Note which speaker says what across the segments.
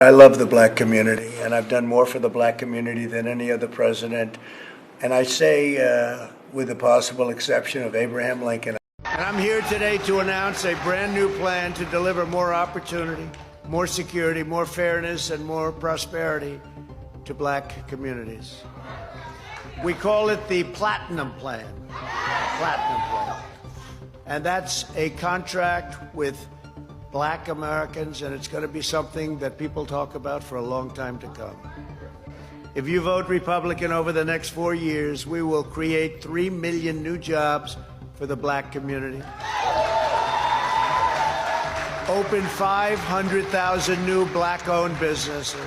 Speaker 1: I love the black community, and I've done more for the black community than any other president. And I say, with the possible exception of Abraham Lincoln. And I'm here today to announce a brand new plan to deliver more opportunity, more security, more fairness, and more prosperity to black communities. We call it the Platinum Plan. Platinum Plan. And that's a contract with black Americans, and it's going to be something that people talk about for a long time to come. If you vote Republican over the next 4 years, we will create 3 million new jobs for the black community, open 500,000 new black-owned businesses,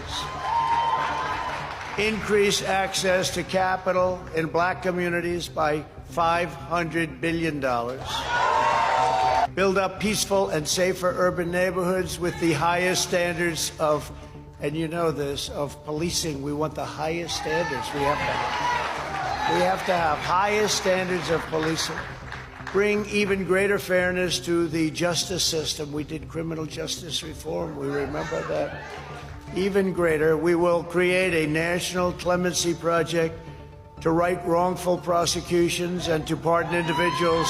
Speaker 1: increase access to capital in black communities by $500 billion, build up peaceful and safer urban neighborhoods with the highest standards of, and you know this, of policing. We want the highest standards. We have to have highest standards of policing. Bring even greater fairness to the justice system. We did criminal justice reform. We remember that. Even greater, we will create a national clemency project to right wrongful prosecutions and to pardon individuals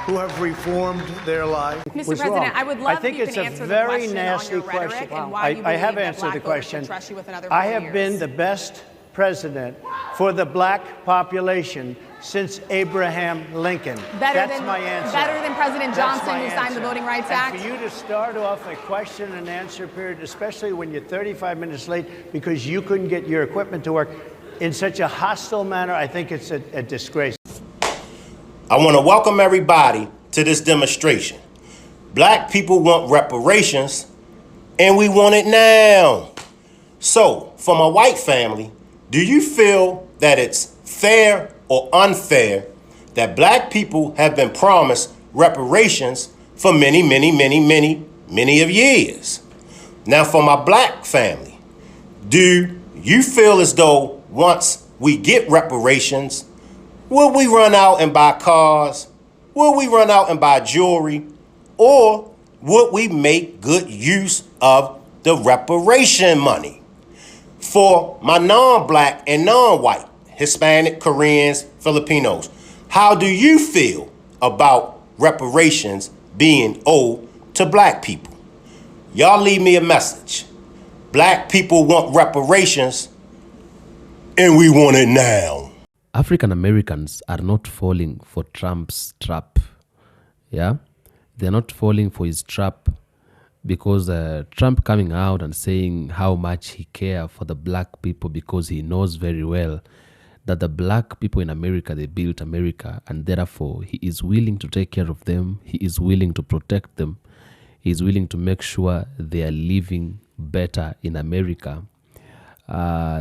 Speaker 1: who have reformed their lives.
Speaker 2: Mr. President, I would love if you can answer the question on your rhetoric and why you believe that black voters should trust you with another 4 years.
Speaker 1: I have been the best president for the black population since Abraham Lincoln. That's my answer.
Speaker 2: Better than President Johnson, who signed the Voting Rights Act?
Speaker 1: And for you to start off a question and answer period, especially when you're 35 minutes late because you couldn't get your equipment to work in such a hostile manner, I think it's a disgrace.
Speaker 3: I want to welcome everybody to this demonstration. Black people want reparations, and we want it now. So, for my white family, do you feel that it's fair or unfair that black people have been promised reparations for many of years? Now, for my black family, do you feel as though once we get reparations, will we run out and buy cars? Will we run out and buy jewelry? Or would we make good use of the reparation money? For my non-black and non-white, Hispanic, Koreans, Filipinos, how do you feel about reparations being owed to black people? Y'all leave me a message. Black people want reparations, and we want it now.
Speaker 4: African Americans are not falling for Trump's trap. Yeah, they're not falling for his trap because Trump coming out and saying how much he cares for the black people, because he knows very well that the black people in America, they built America, and therefore he is willing to take care of them. He is willing to protect them. He is willing to make sure they are living better in America.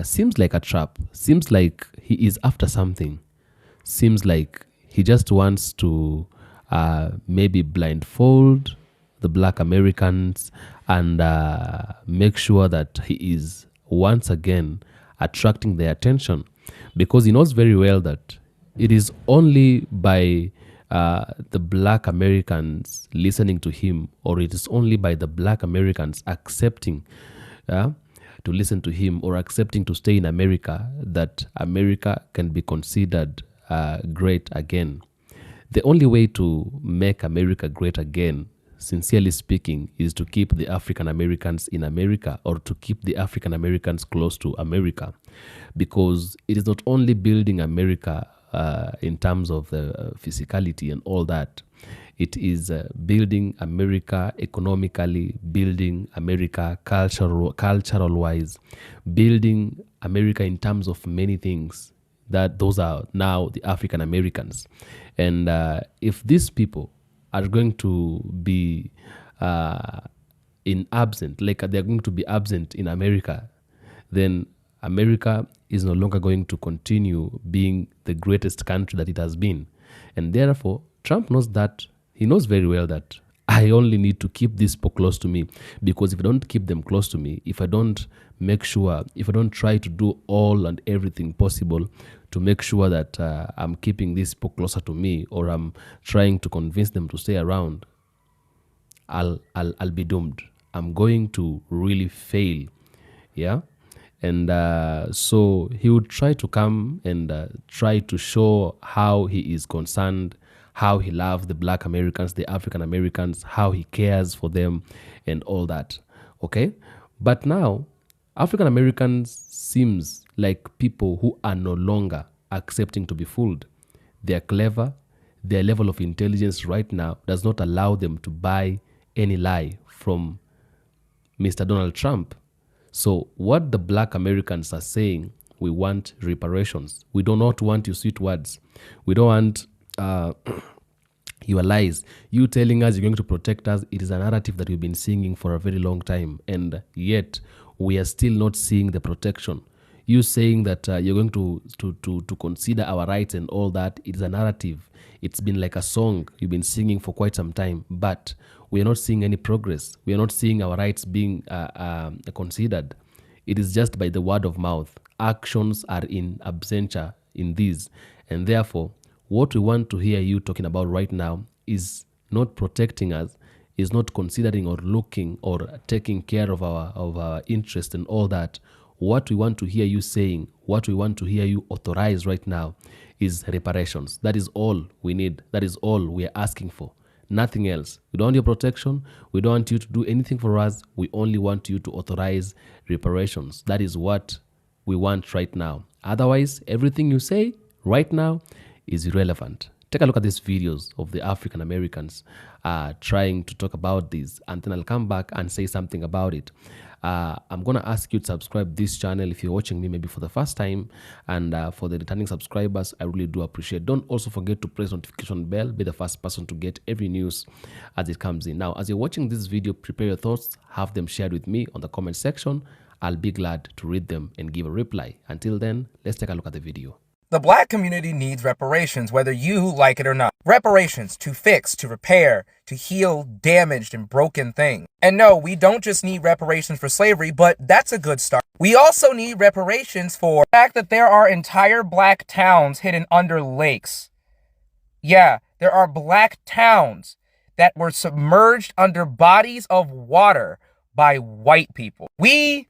Speaker 4: Seems like a trap. Seems like he is after something. Seems like he just wants to maybe blindfold the black Americans and make sure that he is once again attracting their attention, because he knows very well that it is only by the black Americans listening to him, or it is only by the black Americans accepting to listen to him or accepting to stay in America, that America can be considered great again. The only way to make America great again, sincerely speaking, is to keep the African Americans in America, or to keep the African Americans close to America, because it is not only building America in terms of the physicality and all that. It is building America economically, building America cultural-wise, building America in terms of many things. That those are now the African Americans. And if these people are going to be like they're going to be absent in America, then America is no longer going to continue being the greatest country that it has been. And therefore, Trump knows that. He knows very well that I only need to keep these people close to me, because if I don't keep them close to me, if I don't make sure, if I don't try to do all and everything possible to make sure that I'm keeping these people closer to me, or I'm trying to convince them to stay around, I'll be doomed. I'm going to really fail. Yeah. And so he would try to come and try to show how he is concerned, how he loves the Black Americans, the African Americans, how he cares for them and all that. Okay. But now African Americans seems like people who are no longer accepting to be fooled. They're clever. Their level of intelligence right now does not allow them to buy any lie from Mr. Donald Trump. So what the Black Americans are saying, we want reparations. We do not want your sweet words. We don't want your lies. You telling us you're going to protect us, it is a narrative that we've been singing for a very long time. And yet we are still not seeing the protection. You saying that you're going to consider our rights and all that, it is a narrative. It's been like a song you've been singing for quite some time, but we are not seeing any progress. We are not seeing our rights being considered. It is just by the word of mouth. Actions are in absentia in these. And therefore, what we want to hear you talking about right now is not protecting us, is not considering or looking or taking care of our interest and all that. What we want to hear you saying, what we want to hear you authorize right now is reparations. That is all we need. That is all we are asking for. Nothing else. We don't want your protection. We don't want you to do anything for us. We only want you to authorize reparations. That is what we want right now. Otherwise, everything you say right now is irrelevant. Take a look at these videos of the African Americans trying to talk about this, and then I'll come back and say something about it. I'm going to ask you to subscribe this channel if you're watching me maybe for the first time, and for the returning subscribers, I really do appreciate. Don't also forget to press notification bell, be the first person to get every news as it comes in. Now, as you're watching this video, prepare your thoughts, have them shared with me on the comment section. I'll be glad to read them and give a reply. Until then, let's take a look at the video.
Speaker 5: The Black community needs reparations, whether you like it or not. Reparations to fix, to repair, to heal damaged and broken things. And no, we don't just need reparations for slavery, but that's a good start. We also need reparations for the fact that there are entire Black towns hidden under lakes. Yeah, there are Black towns that were submerged under bodies of water by white people. We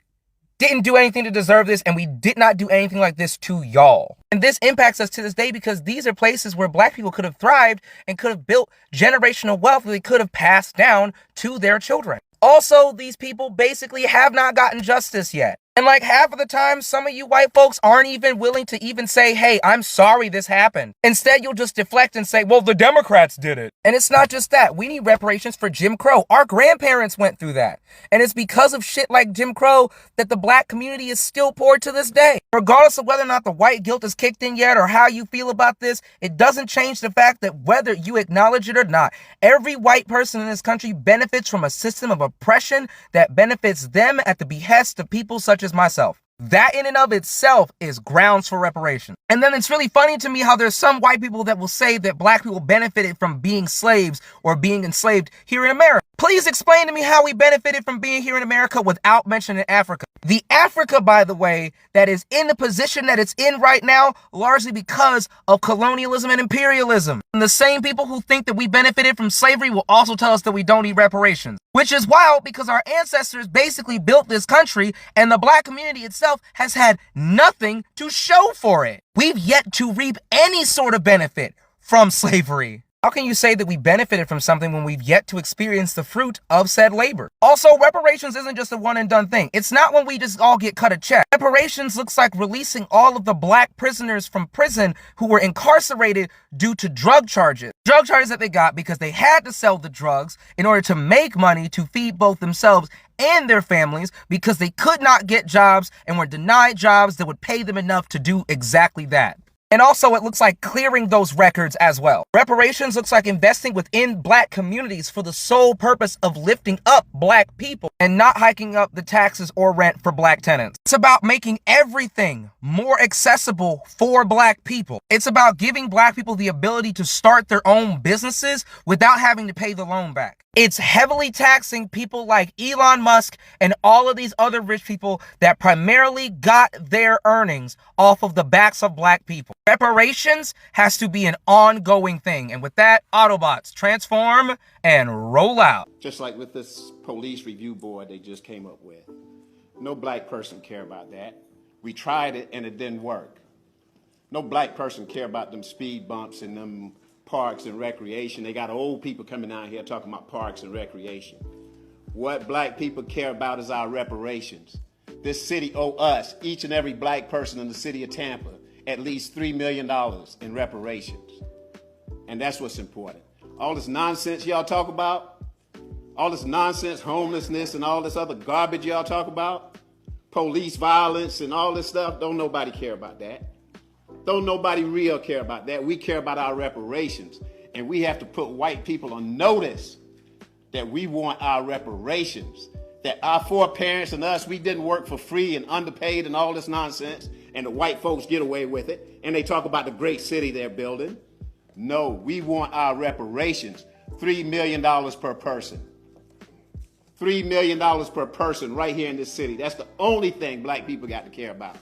Speaker 5: didn't do anything to deserve this, and we did not do anything like this to y'all. And this impacts us to this day because these are places where Black people could have thrived and could have built generational wealth that they could have passed down to their children. Also, these people basically have not gotten justice yet. And like half of the time, some of you white folks aren't even willing to even say, hey, I'm sorry this happened. Instead, you'll just deflect and say, well, the Democrats did it. And it's not just that. We need reparations for Jim Crow. Our grandparents went through that. And it's because of shit like Jim Crow that the Black community is still poor to this day. Regardless of whether or not the white guilt is kicked in yet or how you feel about this, it doesn't change the fact that whether you acknowledge it or not, every white person in this country benefits from a system of oppression that benefits them at the behest of people such as myself. That in and of itself is grounds for reparation. And then it's really funny to me how there's some white people that will say that Black people benefited from being slaves or being enslaved here in America. Please explain to me how we benefited from being here in America without mentioning Africa. The Africa, by the way, that is in the position that it's in right now, largely because of colonialism and imperialism. And the same people who think that we benefited from slavery will also tell us that we don't need reparations. Which is wild because our ancestors basically built this country and the Black community itself has had nothing to show for it. We've yet to reap any sort of benefit from slavery. How can you say that we benefited from something when we've yet to experience the fruit of said labor? Also, reparations isn't just a one and done thing. It's not when we just all get cut a check. Reparations looks like releasing all of the Black prisoners from prison who were incarcerated due to drug charges. Drug charges that they got because they had to sell the drugs in order to make money to feed both themselves and their families because they could not get jobs and were denied jobs that would pay them enough to do exactly that. And also, it looks like clearing those records as well. Reparations looks like investing within Black communities for the sole purpose of lifting up Black people and not hiking up the taxes or rent for Black tenants. It's about making everything more accessible for black people. It's about giving black people the ability to start their own businesses without having to pay the loan back. It's heavily taxing people like Elon Musk and all of these other rich people that primarily got their earnings off of the backs of black people. Reparations has to be an ongoing thing. And with that, Autobots, transform and roll out.
Speaker 6: Just like with this police review board they just came up with. No black person care about that. We tried it and it didn't work. No black person care about them speed bumps and them parks and recreation. They got old people coming out here talking about parks and recreation. What black people care about is our reparations. This city owe us, each and every black person in the city of Tampa, at least $3 million in reparations. And that's what's important. All this nonsense y'all talk about, all this nonsense, homelessness and all this other garbage y'all talk about, police violence and all this stuff, don't nobody care about that. Don't nobody real care about that. We care about our reparations. And we have to put white people on notice that we want our reparations. That our foreparents and us, we didn't work for free and underpaid and all this nonsense. And the white folks get away with it. And they talk about the great city they're building. No, we want our reparations. $3 million per person. $3 million per person right here in this city. That's the only thing black people got to care about.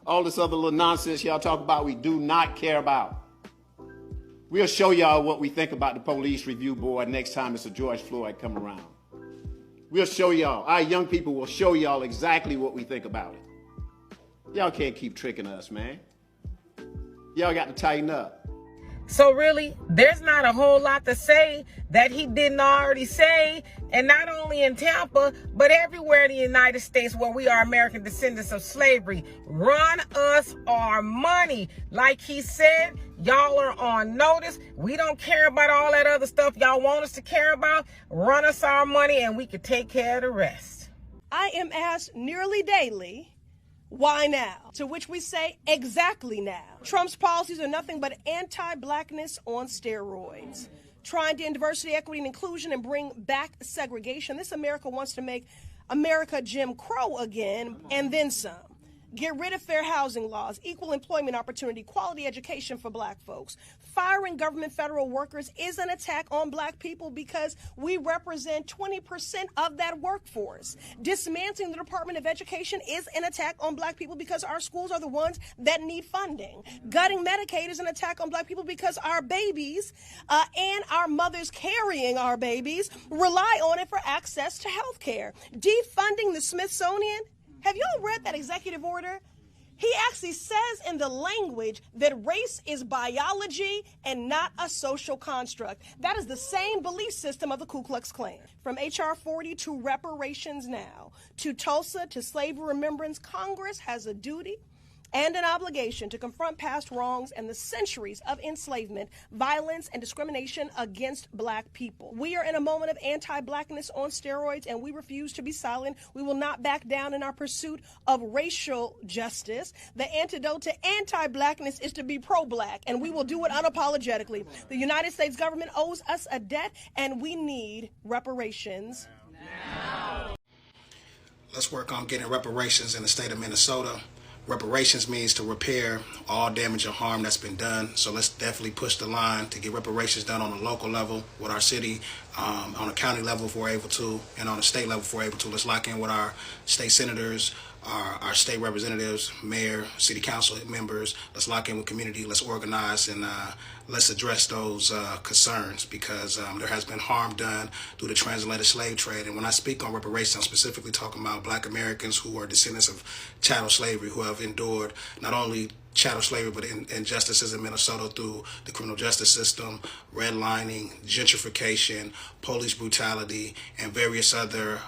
Speaker 6: All this other little nonsense y'all talk about, we do not care about. We'll show y'all what we think about the police review board next time Mr. George Floyd come around. We'll show y'all. Our young people will show y'all exactly what we think about it. Y'all can't keep tricking us, man. Y'all got to tighten up.
Speaker 7: So really, there's not a whole lot to say that he didn't already say, and not only in Tampa, but everywhere in the United States where we are American descendants of slavery. Run us our money. Like he said, y'all are on notice. We don't care about all that other stuff y'all want us to care about. Run us our money and we can take care of the rest.
Speaker 8: I am asked nearly daily, why now? To which we say, exactly now. Trump's policies are nothing but anti-blackness on steroids. Trying to end diversity, equity, and inclusion and bring back segregation. This America wants to make America Jim Crow again, and then some. Get rid of fair housing laws, equal employment opportunity, quality education for black folks. Firing government federal workers is an attack on black people because we represent 20% of that workforce. Dismantling the Department of Education is an attack on black people because our schools are the ones that need funding. Gutting Medicaid is an attack on black people because our babies and our mothers carrying our babies rely on it for access to health care. Defunding the Smithsonian. Have y'all read that executive order? He actually says in the language that race is biology and not a social construct. That is the same belief system of the Ku Klux Klan. From H.R. 40 to reparations now, to Tulsa, to slavery remembrance, Congress has a duty and an obligation to confront past wrongs and the centuries of enslavement, violence, and discrimination against black people. We are in a moment of anti-blackness on steroids, and we refuse to be silent. We will not back down in our pursuit of racial justice. The antidote to anti-blackness is to be pro-black, and we will do it unapologetically. The United States government owes us a debt, and we need reparations now.
Speaker 9: Let's work on getting reparations in the state of Minnesota. Reparations means to repair all damage or harm that's been done. So let's definitely push the line to get reparations done on a local level with our city, on a county level if we're able to, and on a state level if we're able to. Let's lock in with our state senators, our state representatives, mayor, city council members. Let's lock in with community. Let's organize and let's address those concerns because there has been harm done through the transatlantic slave trade. And when I speak on reparations, I'm specifically talking about black Americans who are descendants of chattel slavery, who have endured not only chattel slavery, but injustices in Minnesota through the criminal justice system, redlining, gentrification, police brutality, and various other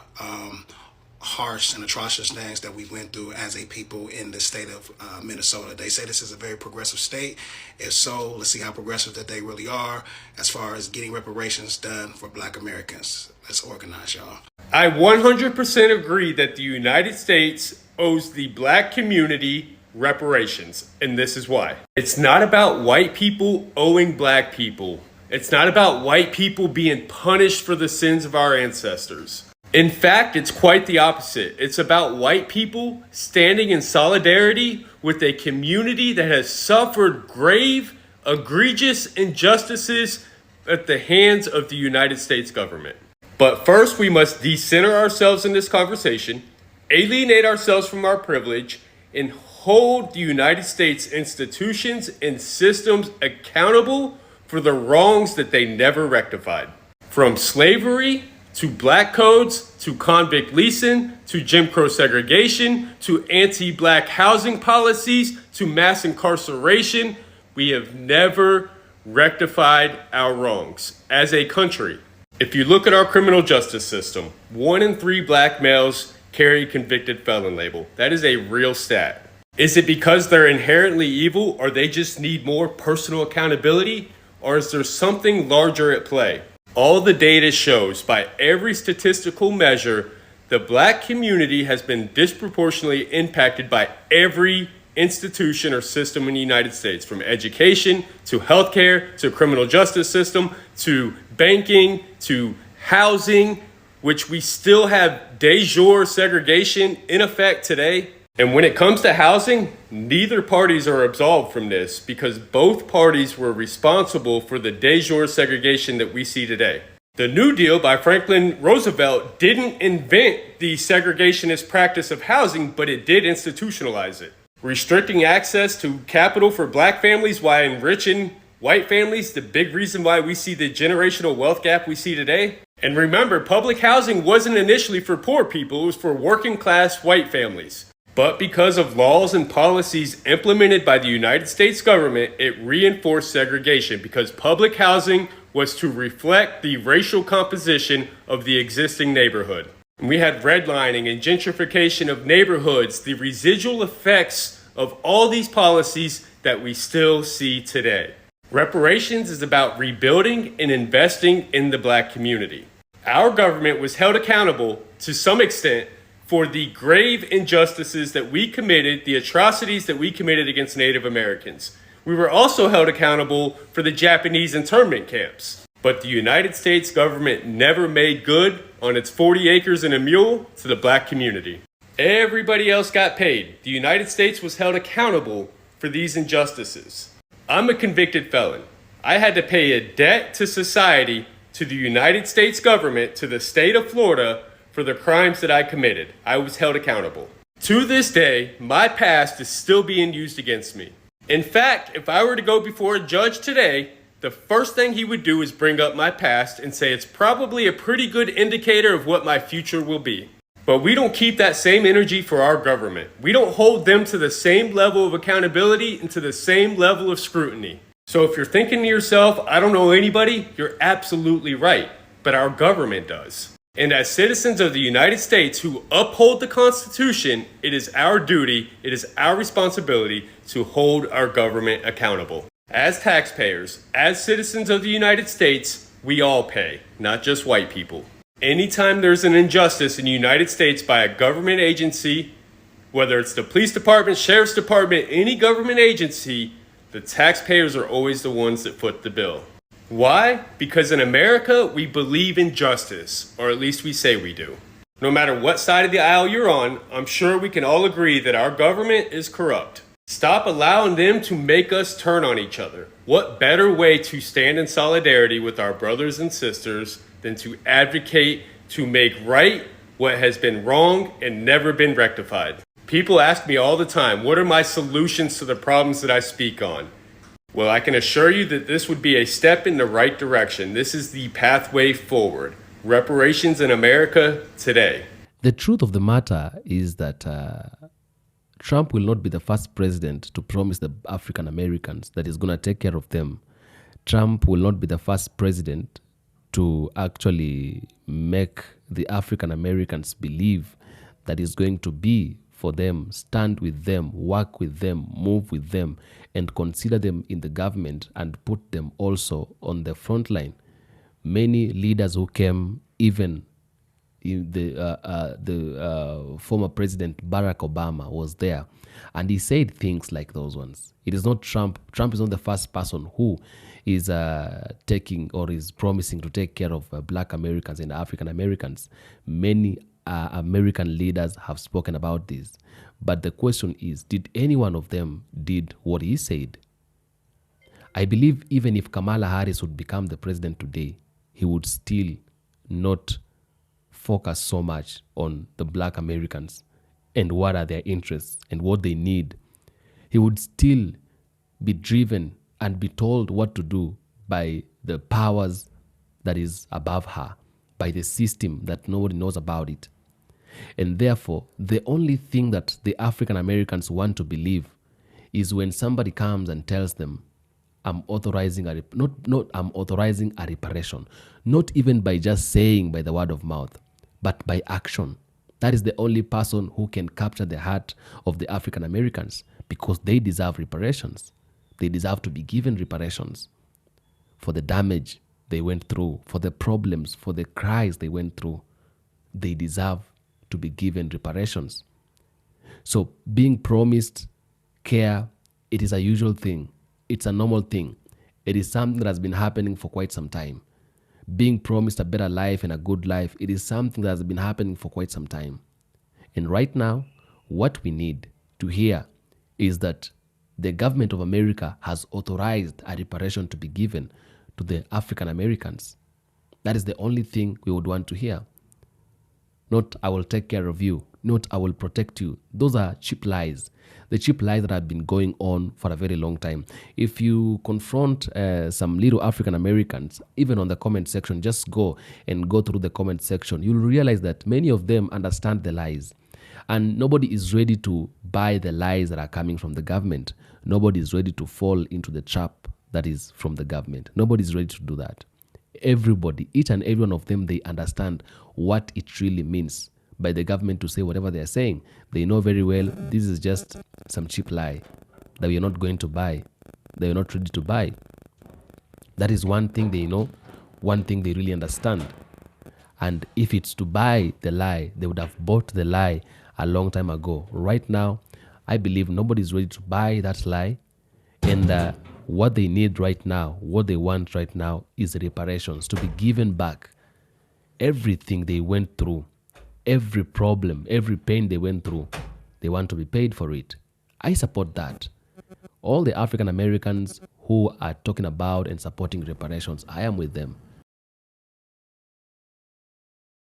Speaker 9: harsh and atrocious things that we went through as a people in the state of Minnesota. They say this is a very progressive state. If so, let's see how progressive that they really are as far as getting reparations done for black Americans. Let's organize, y'all.
Speaker 10: I 100% agree that the United States owes the black community reparations, and this is why. It's not about white people owing black people. It's not about white people being punished for the sins of our ancestors. In fact, it's quite the opposite. It's about white people standing in solidarity with a community that has suffered grave, egregious injustices at the hands of the United States government. But first, we must decenter ourselves in this conversation, alienate ourselves from our privilege, and hold the United States institutions and systems accountable for the wrongs that they never rectified. From slavery to black codes, to convict leasing, to Jim Crow segregation, to anti-black housing policies, to mass incarceration, we have never rectified our wrongs as a country. If you look at our criminal justice system, 1 in 3 black males carry convicted felon label. That is a real stat. Is it because they're inherently evil, or they just need more personal accountability, or is there something larger at play? All the data shows, by every statistical measure, the black community has been disproportionately impacted by every institution or system in the United States, from education to healthcare to criminal justice system to banking to housing, which we still have de jure segregation in effect today. And when it comes to housing, neither parties are absolved from this because both parties were responsible for the de jure segregation that we see today. The New Deal by Franklin Roosevelt didn't invent the segregationist practice of housing, but it did institutionalize it. Restricting access to capital for black families while enriching white families, the big reason why we see the generational wealth gap we see today. And remember, public housing wasn't initially for poor people, it was for working class white families. But because of laws and policies implemented by the United States government, it reinforced segregation because public housing was to reflect the racial composition of the existing neighborhood. And we had redlining and gentrification of neighborhoods, the residual effects of all these policies that we still see today. Reparations is about rebuilding and investing in the black community. Our government was held accountable to some extent for the grave injustices that we committed, the atrocities that we committed against Native Americans. We were also held accountable for the Japanese internment camps. But the United States government never made good on its 40 acres and a mule to the black community. Everybody else got paid. The United States was held accountable for these injustices. I'm a convicted felon. I had to pay a debt to society, to the United States government, to the state of Florida, for the crimes that I committed. I was held accountable. To this day, my past is still being used against me. In fact, if I were to go before a judge today, the first thing he would do is bring up my past and say it's probably a pretty good indicator of what my future will be. But we don't keep that same energy for our government. We don't hold them to the same level of accountability and to the same level of scrutiny. So if you're thinking to yourself, I don't know anybody, you're absolutely right. But our government does. And as citizens of the United States who uphold the Constitution, it is our duty, it is our responsibility to hold our government accountable. As taxpayers, as citizens of the United States, we all pay, not just white people. Anytime there's an injustice in the United States by a government agency, whether it's the police department, sheriff's department, any government agency, the taxpayers are always the ones that foot the bill. Why? Because in America, we believe in justice, or at least we say we do. No matter what side of the aisle you're on, I'm sure we can all agree that our government is corrupt. Stop allowing them to make us turn on each other. What better way to stand in solidarity with our brothers and sisters than to advocate to make right what has been wrong and never been rectified? People ask me all the time, what are my solutions to the problems that I speak on? Well, I can assure you that this would be a step in the right direction. This is the pathway forward. Reparations in America today.
Speaker 4: The truth of the matter is that Trump will not be the first president to promise the African Americans that he's going to take care of them. Trump will not be the first president to actually make the African Americans believe that he's going to be for them, stand with them, work with them, move with them, and consider them in the government and put them also on the front line. Many leaders who came even the former President Barack Obama was there, and he said things like those ones. It is not Trump. Trump is not the first person who is taking or is promising to take care of black Americans and African Americans. Many American leaders have spoken about this. But the question is, did any one of them did what he said? I believe even if Kamala Harris would become the president today, he would still not focus so much on the black Americans and what are their interests and what they need. He would still be driven and be told what to do by the powers that is above her, by the system that nobody knows about it. And therefore, the only thing that the African Americans want to believe is when somebody comes and tells them, I'm authorizing I'm authorizing a reparation, not even by just saying by the word of mouth, but by action. That is the only person who can capture the heart of the African Americans, because they deserve reparations. They deserve to be given reparations for the damage they went through, for the problems, for the cries they went through. They deserve to be given reparations. So being promised care, it is a usual thing. It's a normal thing. It is something that has been happening for quite some time. Being promised a better life and a good life, it is something that has been happening for quite some time. And right now, what we need to hear is that the government of America has authorized a reparation to be given to the African Americans. That is the only thing we would want to hear. Not, I will take care of you. Not, I will protect you. Those are cheap lies. The cheap lies that have been going on for a very long time. If you confront some little African Americans, even on the comment section, just go through the comment section. You'll realize that many of them understand the lies. And nobody is ready to buy the lies that are coming from the government. Nobody is ready to fall into the trap that is from the government. Nobody is ready to do that. Everybody, each and every one of them, they understand what it really means by the government to say whatever they are saying. They know very well this is just some cheap lie that we are not going to buy, that we are not ready to buy. That is one thing they know, one thing they really understand. And if it's to buy the lie, they would have bought the lie a long time ago. Right now, I believe nobody is ready to buy that lie. And what they need right now, what they want right now is reparations, to be given back everything they went through, every problem, every pain they went through. They want to be paid for it. I support that. All the African Americans who are talking about and supporting reparations, I am with them.